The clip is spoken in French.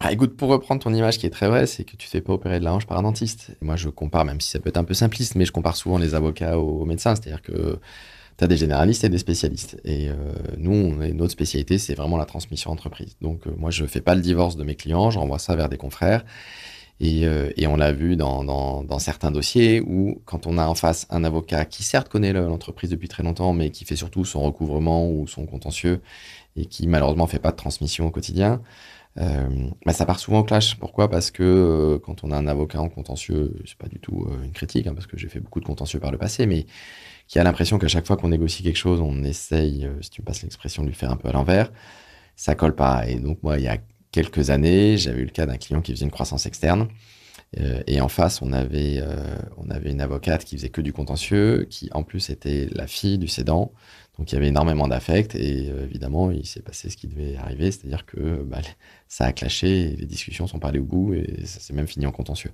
Ah, écoute, pour reprendre ton image qui est très vraie, c'est que tu ne fais pas opérer de la hanche par un dentiste. Et moi, je compare, même si ça peut être un peu simpliste, mais je compare souvent les avocats aux médecins. C'est-à-dire que tu as des généralistes et des spécialistes. Et nous, notre spécialité, c'est vraiment la transmission entreprise. Donc, moi, je ne fais pas le divorce de mes clients, je renvoie ça vers des confrères. Et on l'a vu dans certains dossiers où, quand on a en face un avocat qui, certes, connaît l'entreprise depuis très longtemps, mais qui fait surtout son recouvrement ou son contentieux et qui, malheureusement, fait pas de transmission au quotidien, bah, ça part souvent au clash. Pourquoi? Parce que quand on a un avocat en contentieux, c'est pas du tout une critique, hein, parce que j'ai fait beaucoup de contentieux par le passé, mais qui a l'impression qu'à chaque fois qu'on négocie quelque chose, on essaye, si tu me passes l'expression, de lui faire un peu à l'envers, ça colle pas. Et donc, moi, il y a quelques années, j'avais eu le cas d'un client qui faisait une croissance externe. Et en face, on avait une avocate qui faisait que du contentieux, qui en plus était la fille du cédant. Donc il y avait énormément d'affect et évidemment, il s'est passé ce qui devait arriver, c'est-à-dire que bah, ça a clashé et les discussions sont pas allées au bout et ça s'est même fini en contentieux.